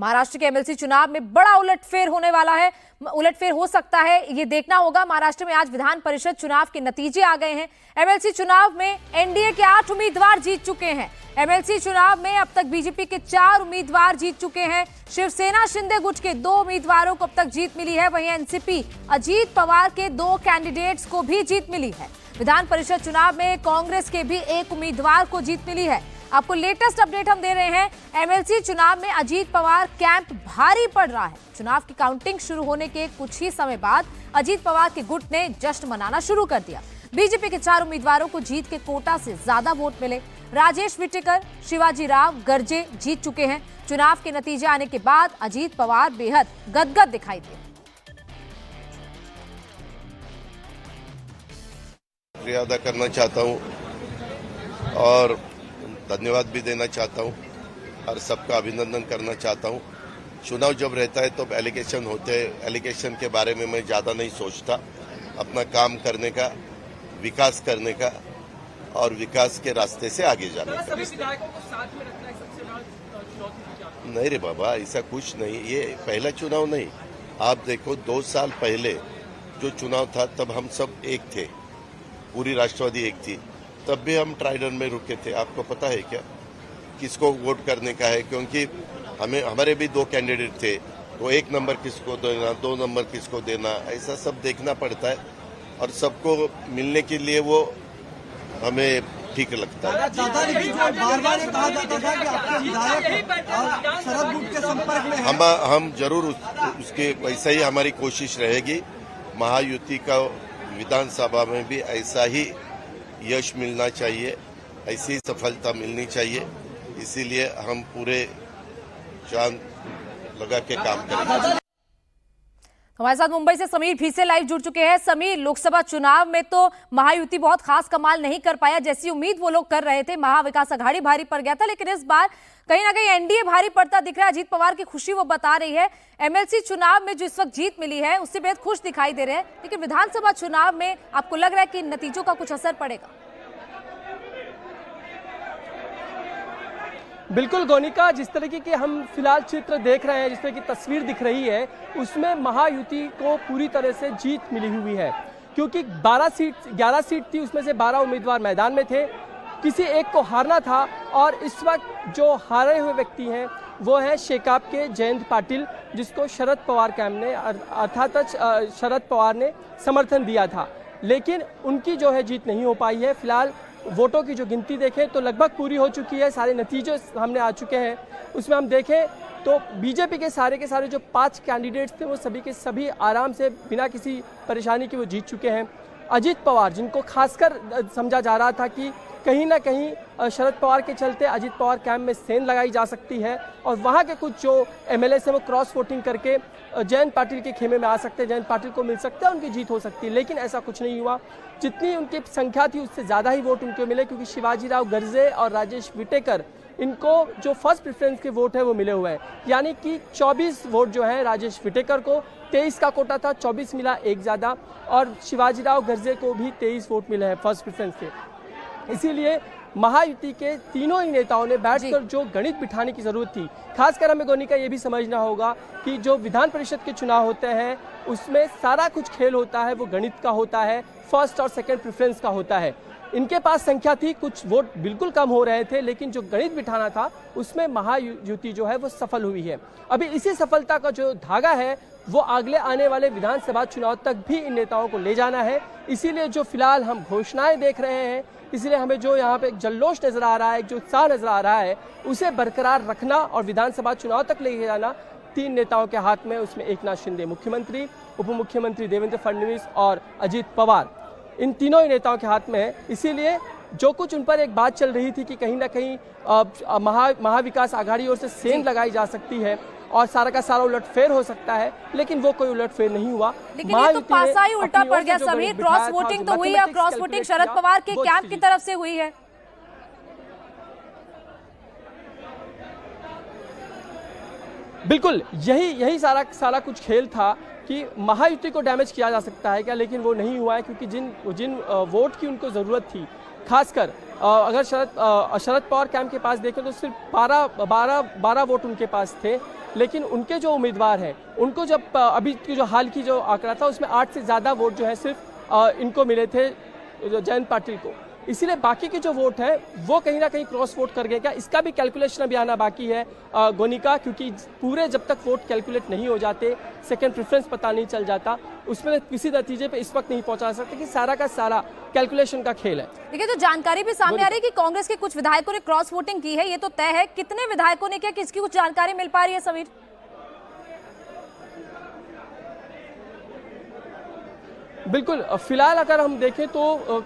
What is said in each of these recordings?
महाराष्ट्र के एमएलसी चुनाव में बड़ा उलटफेर होने वाला है, उलटफेर हो सकता है, ये देखना होगा। महाराष्ट्र में आज विधान परिषद चुनाव के नतीजे आ गए हैं। एमएलसी चुनाव में एनडीए के 8 उम्मीदवार जीत चुके हैं। एमएलसी चुनाव में अब तक बीजेपी के 4 उम्मीदवार जीत चुके हैं। शिवसेना शिंदे गुट के 2 उम्मीदवारों को अब तक जीत मिली है। वहीं एनसीपी अजीत पवार के 2 कैंडिडेट्स को भी जीत मिली है। विधान परिषद चुनाव में कांग्रेस के भी 1 उम्मीदवार को जीत मिली है। आपको लेटेस्ट अपडेट हम दे रहे हैं। एमएलसी चुनाव में अजीत पवार कैंप भारी पड़ रहा है। चुनाव की काउंटिंग शुरू होने के कुछ ही समय बाद अजीत पवार के गुट ने जश्न मनाना शुरू कर दिया। बीजेपी के 4 उम्मीदवारों को जीत के कोटा से ज्यादा वोट मिले। राजेश विटेकर, शिवाजी राव गर्जे जीत चुके हैं। चुनाव के नतीजे आने के बाद अजीत पवार बेहद गदगद दिखाई दिए। शुक्रिया अदा करना चाहता हूं और धन्यवाद भी देना चाहता हूं और सबका अभिनंदन करना चाहता हूं। चुनाव जब रहता है तो एलिगेशन होते हैं, एलिगेशन के बारे में मैं ज्यादा नहीं सोचता। अपना काम करने का, विकास करने का और विकास के रास्ते से आगे जाने का। सभी विधायकों को साथ में रखना एक सबसे बड़ा चुनौती नहीं रे बाबा, ऐसा कुछ नहीं। ये पहला चुनाव नहीं। आप देखो 2 साल पहले जो चुनाव था तब हम सब एक थे, पूरी राष्ट्रवादी एक थी। तब भी हम ट्राइडन में रुके थे। आपको पता है क्या किसको वोट करने का है? क्योंकि हमारे भी 2 कैंडिडेट थे, तो 1 नंबर किसको देना, 2 नंबर किसको देना, ऐसा सब देखना पड़ता है और सबको मिलने के लिए वो हमें ठीक लगता है। बार-बार कहा जाता था कि आपके विधायक शरद गुट के संपर्क में हैं। हम जरूर उसके वैसा ही हमारी कोशिश रहेगी। महायुति का विधानसभा में भी ऐसा ही यश मिलना चाहिए, ऐसी सफलता मिलनी चाहिए। इसीलिए हम पूरे जान लगा के काम करेंगे। हमारे साथ मुंबई से समीर फिर से लाइव जुड़ चुके हैं। समीर, लोकसभा चुनाव में तो महायुति बहुत खास कमाल नहीं कर पाया, जैसी उम्मीद वो लोग कर रहे थे। महाविकास अघाड़ी भारी पड़ गया था, लेकिन इस बार कहीं ना कहीं एनडीए भारी पड़ता दिख रहा है। अजीत पवार की खुशी वो बता रही है। एमएलसी चुनाव में जो इस वक्त जीत मिली है उससे बेहद खुश दिखाई दे रहे हैं, लेकिन विधानसभा चुनाव में आपको लग रहा है कि नतीजों का कुछ असर पड़ेगा? बिल्कुल गोनिका, जिस तरीके के हम फिलहाल चित्र देख रहे हैं, जिस तरह की तस्वीर दिख रही है, उसमें महायुति को पूरी तरह से जीत मिली हुई है। क्योंकि 11 सीट थी, उसमें से 12 उम्मीदवार मैदान में थे, किसी एक को हारना था। और इस वक्त जो हारे हुए व्यक्ति हैं वो है शेकाप के जयंत पाटिल, जिसको शरद पवार कैंप ने अर्थात शरद पवार ने समर्थन दिया था, लेकिन उनकी जो है जीत नहीं हो पाई है। फिलहाल वोटों की जो गिनती देखें तो लगभग पूरी हो चुकी है, सारे नतीजे सामने आ चुके हैं। उसमें हम देखें तो बीजेपी के सारे जो 5 कैंडिडेट्स थे वो सभी के सभी आराम से बिना किसी परेशानी के वो जीत चुके हैं। अजीत पवार, जिनको खासकर समझा जा रहा था कि कहीं ना कहीं शरद पवार के चलते अजीत पवार कैंप में सेंध लगाई जा सकती है और वहाँ के कुछ जो एमएलए हैं वो क्रॉस वोटिंग करके जयंत पाटिल के खेमे में आ सकते हैं, जयंत पाटिल को मिल सकता है, उनकी जीत हो सकती है। लेकिन ऐसा कुछ नहीं हुआ। जितनी उनकी संख्या थी उससे ज़्यादा ही वोट उनको मिले, क्योंकि शिवाजी राव गर्जे और राजेश विटेकर, इनको जो फर्स्ट प्रेफरेंस के वोट है वो मिले हुए हैं। यानी कि 24 वोट जो है राजेश विटेकर को, 23 का कोटा था, 24 मिला, 1 ज़्यादा, और शिवाजी राव गर्जे को भी 23 वोट मिले हैं फर्स्ट प्रेफरेंस के। इसीलिए महायुति के तीनों ही नेताओं ने बैठकर जो गणित बिठाने की जरूरत थी, खासकर हमें गोनिका ये भी समझना होगा कि जो विधान परिषद के चुनाव होते हैं उसमें सारा कुछ खेल होता है वो गणित का होता है, फर्स्ट और सेकंड प्रेफरेंस का होता है। इनके पास संख्या थी, कुछ वोट बिल्कुल कम हो रहे थे, लेकिन जो गणित बिठाना था उसमें महायुति जो है वो सफल हुई है। अभी इसी सफलता का जो धागा है वो अगले आने वाले विधानसभा चुनाव तक भी इन नेताओं को ले जाना है। इसीलिए जो फिलहाल हम घोषणाएं देख रहे हैं, इसलिए हमें जो यहाँ पे एक जल्लोष नजर आ रहा है, एक जो उत्साह नजर आ रहा है, उसे बरकरार रखना और विधानसभा चुनाव तक ले जाना 3 नेताओं के हाथ में। उसमें एकनाथ शिंदे मुख्यमंत्री, उप मुख्यमंत्री देवेंद्र फडणवीस और अजीत पवार, इन तीनों ही नेताओं के हाथ में है। इसीलिए जो कुछ उन पर एक बात चल रही थी कि कहीं ना कहीं महाविकास आघाड़ी ओर से सेंध लगाई जा सकती है और सारा का सारा उलटफेर हो सकता है, लेकिन वो कोई उलटफेर नहीं हुआ। लेकिन ये तो पासा ही उल्टा पड़ गया समीर। क्रॉस वोटिंग तो हुई है, क्रॉस वोटिंग शरद पवार के कैंप की तरफ से हुई है। बिल्कुल यही सारा कुछ खेल था कि महायुति को डैमेज किया जा सकता है क्या, लेकिन वो नहीं हुआ है, क्योंकि जिन वोट की उनको ज़रूरत थी, खासकर अगर शरद पवार कैंप के पास देखें तो सिर्फ 12 वोट उनके पास थे। लेकिन उनके जो उम्मीदवार हैं उनको जब अभी की जो हाल की जो आंकड़ा था उसमें 8 से ज़्यादा वोट जो है सिर्फ इनको मिले थे, जयंत पाटिल को। इसीलिए बाकी के जो वोट है वो कहीं ना कहीं क्रॉस वोट कर गए क्या, इसका भी कैलकुलेशन अभी आना बाकी है गोनिका, क्योंकि पूरे जब तक वोट कैलकुलेट नहीं हो जाते, सेकंड प्रेफरेंस पता नहीं चल जाता, उसमें किसी नतीजे पे इस वक्त नहीं पहुंचा सकते कि सारा का सारा कैलकुलेशन का खेल है। देखिए तो जानकारी भी सामने आ रही है कि कांग्रेस के कुछ विधायकों ने क्रॉस वोटिंग की है, ये तो तय है। कितने विधायकों ने किया, किसकी कुछ जानकारी मिल पा रही है समीर? बिल्कुल, फिलहाल अगर हम देखें तो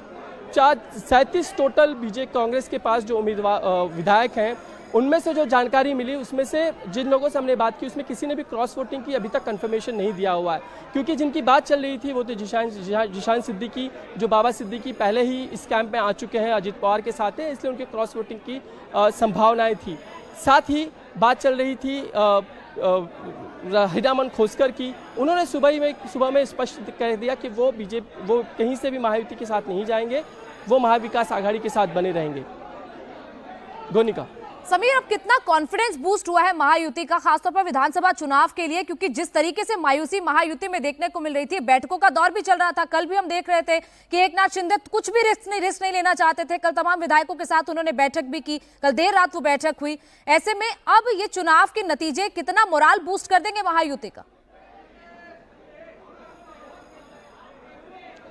37 टोटल बीजेपी कांग्रेस के पास जो उम्मीदवार विधायक हैं उनमें से जो जानकारी मिली उसमें से जिन लोगों से हमने बात की उसमें किसी ने भी क्रॉस वोटिंग की अभी तक कंफर्मेशन नहीं दिया हुआ है, क्योंकि जिनकी बात चल रही थी वो तो जिशान सिद्दीकी, जो बाबा सिद्दीकी पहले ही इस कैंप में आ चुके हैं, अजित पवार के साथ हैं, इसलिए उनके क्रॉस वोटिंग की संभावनाएं थी। साथ ही बात चल रही थी हिरामन खोसकर की, उन्होंने सुबह में स्पष्ट कह दिया कि वो कहीं से भी महायुति के साथ नहीं जाएंगे, वो महाविकास आघाड़ी के साथ बने रहेंगे। गोनिका। समीर, अब कितना कॉन्फिडेंस बूस्ट हुआ है महायुति का, खासतौर पर विधानसभा चुनाव के लिए, क्योंकि जिस तरीके से मायूसी महायुति में देखने को मिल रही थी, बैठकों का दौर भी चल रहा था। कल भी हम देख रहे थे कि एकनाथ शिंदे कुछ भी रिस्क नहीं लेना चाहते थे। कल तमाम विधायकों के साथ उन्होंने बैठक भी की, कल देर रात वो बैठक हुई। ऐसे में अब ये चुनाव के नतीजे कितना मोराल बूस्ट कर देंगे महायुति का?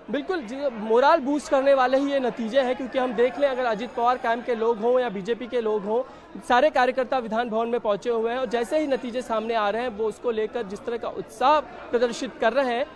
बिल्कुल मोराल बूस्ट करने वाले ही ये नतीजे हैं, क्योंकि हम देख लें अगर अजित पवार कैंप के लोग हों या बीजेपी के लोग हों, सारे कार्यकर्ता विधान भवन में पहुंचे हुए हैं और जैसे ही नतीजे सामने आ रहे हैं वो उसको लेकर जिस तरह का उत्साह प्रदर्शित कर रहे हैं,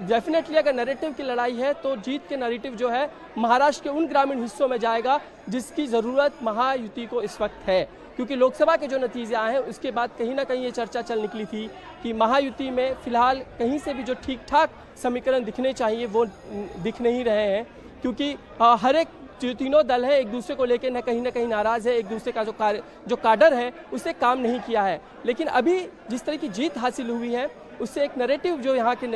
डेफिनेटली अगर नैरेटिव की लड़ाई है तो जीत के नैरेटिव जो है महाराष्ट्र के उन ग्रामीण हिस्सों में जाएगा जिसकी ज़रूरत महायुति को इस वक्त है। क्योंकि लोकसभा के जो नतीजे आए हैं उसके बाद कहीं ना कहीं ये चर्चा चल निकली थी कि महायुति में फिलहाल कहीं से भी जो ठीक ठाक समीकरण दिखने चाहिए वो दिख नहीं रहे हैं, क्योंकि हर एक जो तीनों दल हैं एक दूसरे को लेकर ना कहीं नाराज़ है, एक दूसरे का जो काडर है उससे काम नहीं किया है। लेकिन अभी जिस तरह की जीत हासिल हुई है उससे एक नैरेटिव जो यहाँ के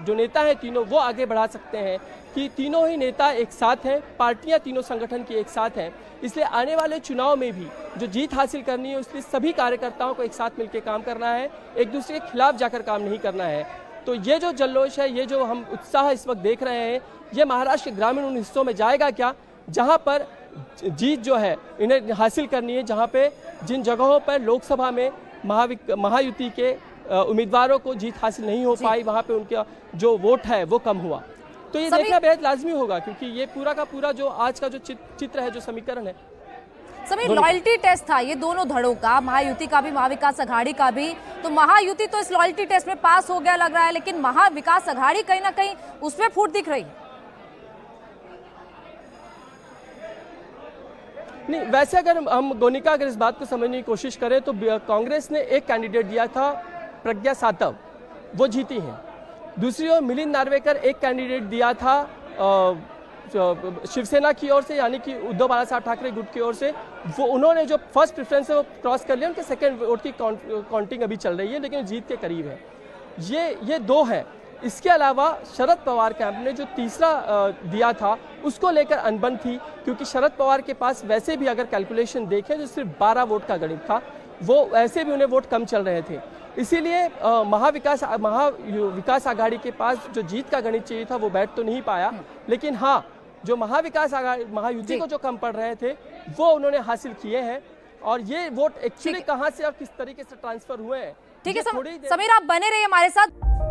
जो नेता हैं तीनों वो आगे बढ़ा सकते हैं कि तीनों ही नेता एक साथ हैं, पार्टियां तीनों संगठन की एक साथ हैं, इसलिए आने वाले चुनाव में भी जो जीत हासिल करनी है उसलिए सभी कार्यकर्ताओं को एक साथ मिलकर काम करना है, एक दूसरे के खिलाफ जाकर काम नहीं करना है। तो ये जो जल्लोश है, ये जो हम उत्साह इस वक्त देख रहे हैं, ये महाराष्ट्र के ग्रामीण उन हिस्सों में जाएगा क्या जहाँ पर जीत जो है इन्हें हासिल करनी है, जहाँ पे जिन जगहों पर लोकसभा में महायुति के उम्मीदवारों को जीत हासिल नहीं हो पाई, वहाँ पे उनका जो वोट है वो कम हुआ। तो ये देखना बेहद लाजमी होगा, क्योंकि ये पूरा का पूरा जो आज का जो चित्र है, जो समीकरण है। समीर, लॉयल्टी टेस्ट था ये दोनों धड़ों का, महायुति का भी महाविकास आघाड़ी का भी। तो महायुति तो इस लॉयल्टी टेस्ट में पास हो गया लग रहा है, लेकिन महाविकास आघाड़ी कहीं ना कहीं उसमें फूट दिख रही है। नहीं, वैसे अगर हम गोनिका अगर इस बात को समझने की कोशिश करें तो कांग्रेस ने एक कैंडिडेट दिया था प्रज्ञा सातव, वो जीती हैं। दूसरी ओर मिलिंद नार्वेकर एक कैंडिडेट दिया था शिवसेना की ओर से, यानी कि उद्धव बालासाहेब ठाकरे गुट की ओर से, वो उन्होंने जो फर्स्ट प्रेफरेंस है वो क्रॉस कर लिया। उनके सेकंड वोट की काउंटिंग अभी चल रही है, लेकिन जीत के करीब है। ये दो है। इसके अलावा शरद पवार कैंप ने जो तीसरा दिया था उसको लेकर अनबन थी, क्योंकि शरद पवार के पास वैसे भी अगर कैलकुलेशन देखें तो सिर्फ 12 वोट का गणित था, वो ऐसे भी उन्हें वोट कम चल रहे थे। इसीलिए महाविकास आघाड़ी के पास जो जीत का गणित चाहिए था वो बैठ तो नहीं पाया, लेकिन हाँ जो महायुति को जो कम पड़ रहे थे वो उन्होंने हासिल किए हैं। और ये वोट एक्चुअली कहाँ से और किस तरीके से ट्रांसफर हुए हैं। ठीक है समीर, आप बने रहिए हमारे साथ।